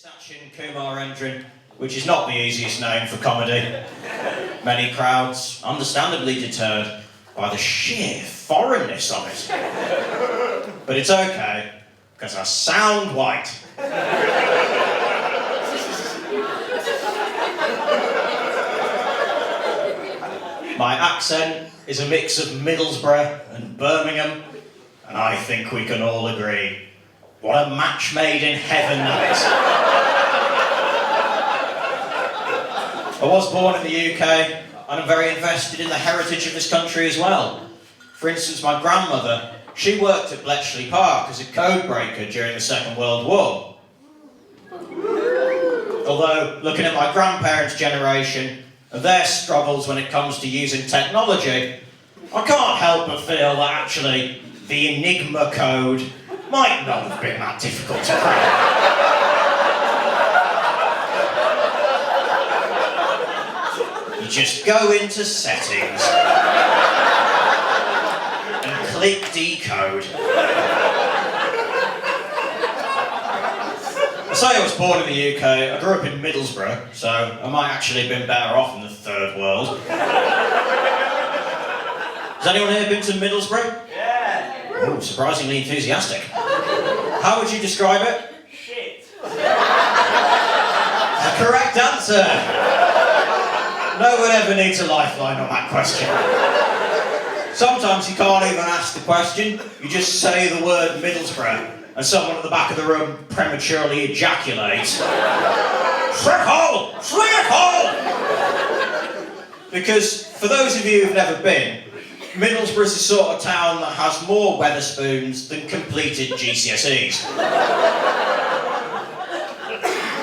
Sachin Kumarendran, which is not the easiest name for comedy. Many crowds, understandably deterred by the sheer foreignness of it. But it's okay, because I sound white. My accent is a mix of Middlesbrough and Birmingham, and I think we can all agree, what a match made in heaven that is. I was born in the UK, and I'm very invested in the heritage of this country as well. For instance, my grandmother, she worked at Bletchley Park as a code breaker during the Second World War. Although, looking at my grandparents' generation and their struggles when it comes to using technology, I can't help but feel that actually the Enigma code might not have been that difficult to crack. You just go into settings and click decode. I say I was born in the UK, I grew up in Middlesbrough, so I might actually have been better off in the third world. Has anyone here been to Middlesbrough? Yeah! Oh, surprisingly enthusiastic. How would you describe it? Shit! The correct answer! No one ever needs a lifeline on that question. Sometimes you can't even ask the question, you just say the word Middlesbrough, and someone at the back of the room prematurely ejaculates. Shithole! Shithole! Because, for those of you who've never been, Middlesbrough is the sort of town that has more Wetherspoons than completed GCSEs.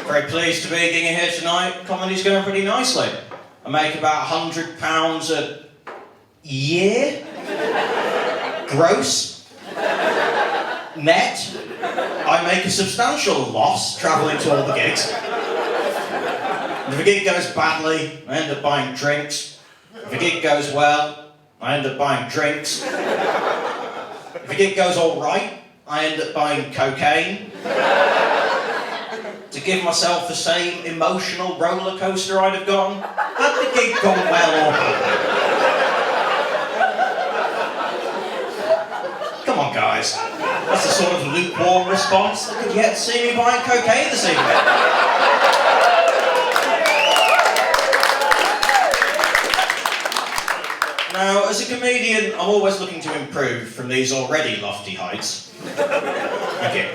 Very pleased to be gigging here tonight. Comedy's going pretty nicely. I make about £100 a year, gross, net. I make a substantial loss travelling to all the gigs. And if a gig goes badly, I end up buying drinks. If a gig goes well, I end up buying drinks. If a gig goes all right, I end up buying cocaine. To give myself the same emotional roller coaster I'd have gone, had the gig gone well or badly. Come on, guys. That's the sort of lukewarm response that could yet see me buying cocaine this evening. Now, as a comedian, I'm always looking to improve from these already lofty heights. Thank you.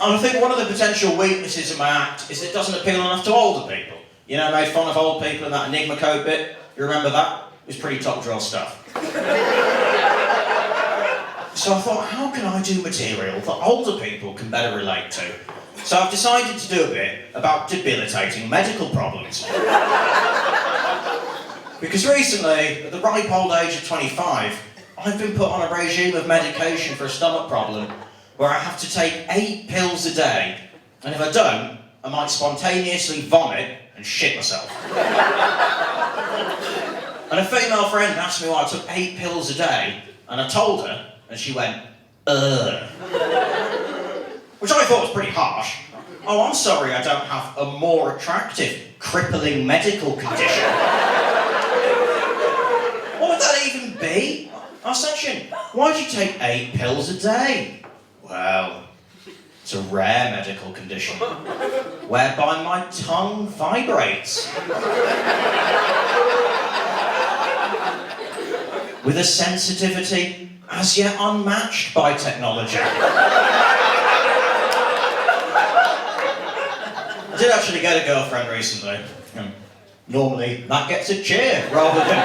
And I think one of the potential weaknesses of my act is it doesn't appeal enough to older people. You know, I made fun of old people in that Enigma code bit. You remember that? It was pretty top drawer stuff. So I thought, how can I do material that older people can better relate to? So I've decided to do a bit about debilitating medical problems. Because recently, at the ripe old age of 25, I've been put on a regime of medication for a stomach problem where I have to take 8 pills a day, and if I don't, I might spontaneously vomit and shit myself. And a female friend asked me why I took 8 pills a day, and I told her, and she went, ugh. Which I thought was pretty harsh. Oh, I'm sorry I don't have a more attractive, crippling medical condition. What would that even be? Oh, Sachin, why do you take 8 pills a day? Well, it's a rare medical condition, whereby my tongue vibrates. With a sensitivity as yet unmatched by technology. I did actually get a girlfriend recently. Normally, that gets a cheer rather than...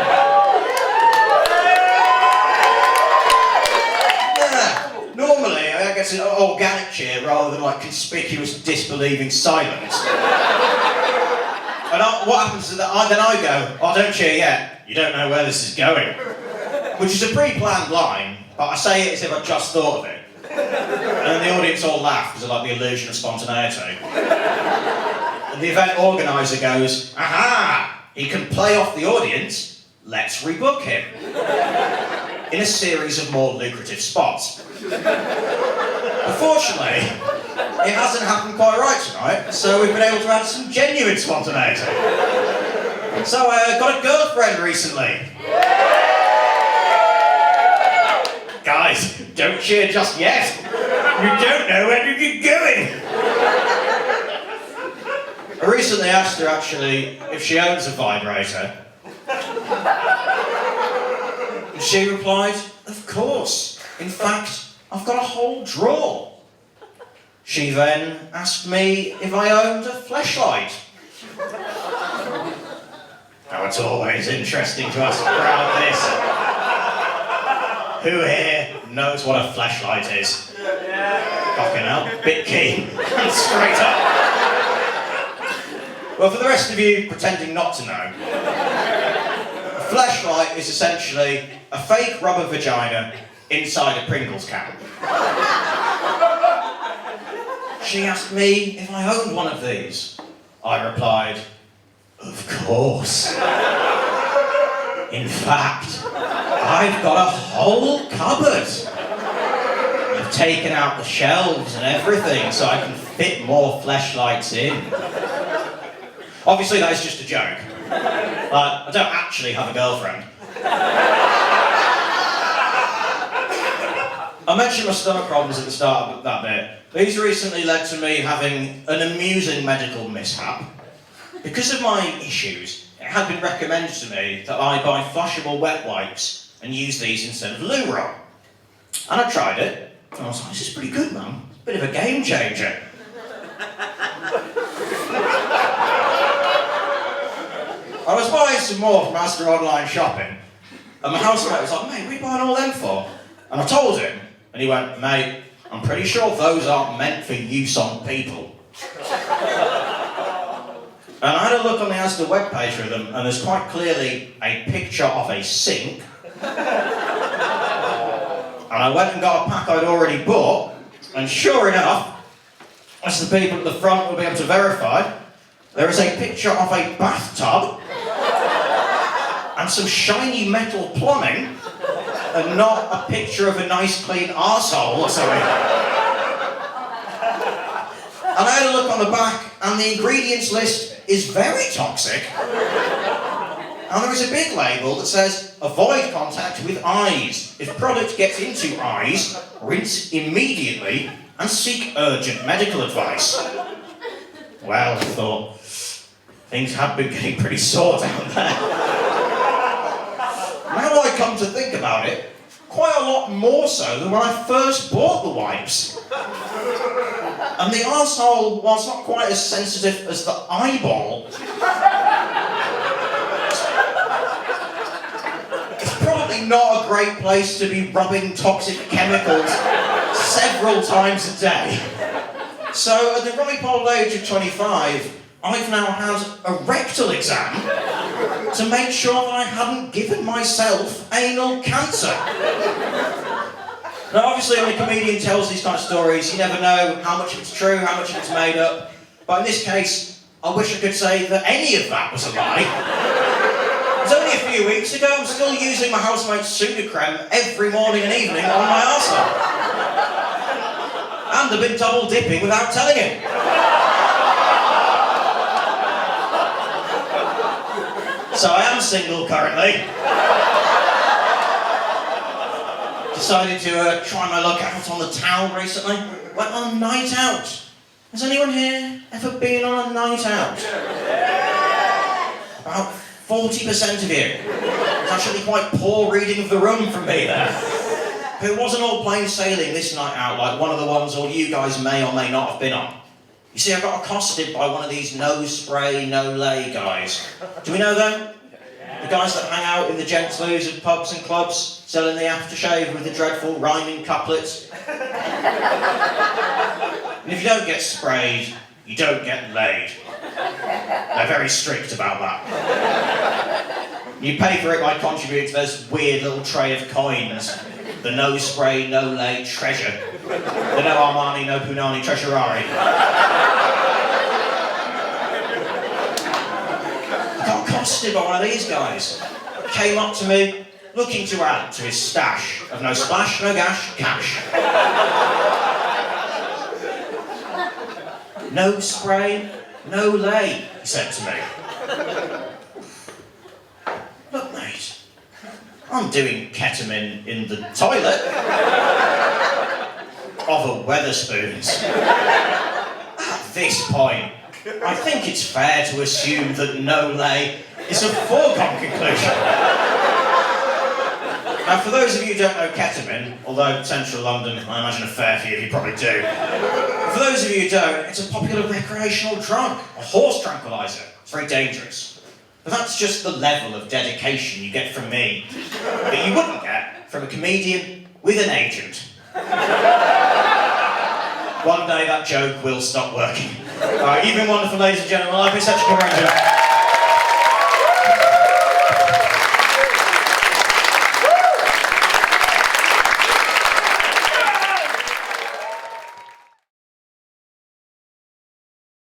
Normally, I get an organic cheer rather than like conspicuous disbelieving silence. And what happens is that then I go, oh, don't cheer yet, you don't know where this is going. Which is a pre-planned line, but I say it as if I just thought of it. And then the audience all laugh because I like the illusion of spontaneity. And the event organiser goes, aha, he can play off the audience, let's rebook him. In a series of more lucrative spots. Unfortunately, it hasn't happened quite right tonight, so we've been able to add some genuine spontaneity. So I got a girlfriend recently. Guys, don't cheer just yet. You don't know where you're going. I recently asked her, actually, if she owns a vibrator. And she replied, of course. In fact, I've got a whole drawer. She then asked me if I owned a fleshlight. Now, it's always interesting to ask a crowd this. Who here knows what a fleshlight is? Fucking hell, bit keen, and straight up. Well, for the rest of you pretending not to know, a fleshlight is essentially a fake rubber vagina inside a Pringles can. She asked me if I owned one of these. I replied, of course. In fact, I've got a whole cupboard. I've taken out the shelves and everything so I can fit more fleshlights in. Obviously, that is just a joke. I don't actually have a girlfriend. I mentioned my stomach problems at the start of that bit. These recently led to me having an amusing medical mishap. Because of my issues, it had been recommended to me that I buy flushable wet wipes and use these instead of loo roll. And I tried it, and I was like, this is pretty good, man. Bit of a game changer. I was buying some more from Asda online shopping, and my housemate was like, mate, what are you buying all them for? And I told him, and he went, mate, I'm pretty sure those aren't meant for use on people. And I had a look on the Asda webpage for them, and there's quite clearly a picture of a sink. And I went and got a pack I'd already bought, and sure enough, as the people at the front will be able to verify, there is a picture of a bathtub and some shiny metal plumbing, and not a picture of a nice clean arsehole or something. And I had a look on the back, and the ingredients list is very toxic. And there is a big label that says, avoid contact with eyes. If product gets into eyes, rinse immediately and seek urgent medical advice. Well, I thought, things have been getting pretty sore down there. Now I come to think about it, quite a lot more so than when I first bought the wipes. And the arsehole, whilst not quite as sensitive as the eyeball, it's probably not a great place to be rubbing toxic chemicals several times a day. So at the ripe old age of 25, I've now had a rectal exam to make sure that I hadn't given myself anal cancer. Now, obviously, when a comedian tells these kind of stories, you never know how much of it's true, how much of it's made up. But in this case, I wish I could say that any of that was a lie. It was only a few weeks ago, I'm still using my housemate's Sudocrem every morning and evening on my arsehole. And I've been double dipping without telling him. So I am single currently. Decided to try my luck out on the town recently. Went on a night out. Has anyone here ever been on a night out? About 40% of you. It's actually quite poor reading of the room from me there. It wasn't all plain sailing this night out like one of the ones all you guys may or may not have been on. You see, I got accosted by one of these no spray, no lay guys. Do we know them? The guys that hang out in the gents' loos at pubs and clubs, selling the aftershave with the dreadful rhyming couplets. And if you don't get sprayed, you don't get laid. They're very strict about that. You pay for it by contributing to this weird little tray of coins. The no spray, no lay treasure. The no Armani, no Punani treasurari. I got accosted by one of these guys. Came up to me, looking to add to his stash of no splash, no gash, cash. No spray, no lay, he said to me. Look, mate, I'm doing ketamine in the toilet of a Wetherspoons. At this point, I think it's fair to assume that no lay is a foregone conclusion. Now, for those of you who don't know ketamine, although central London, I imagine a fair few of you probably do, for those of you who don't, it's a popular recreational drug, a horse tranquilizer. It's very dangerous. But that's just the level of dedication you get from me that you wouldn't get from a comedian with an agent. One day that joke will stop working. Alright, you've been wonderful, ladies and gentlemen. I've been Sachin Kumarendran.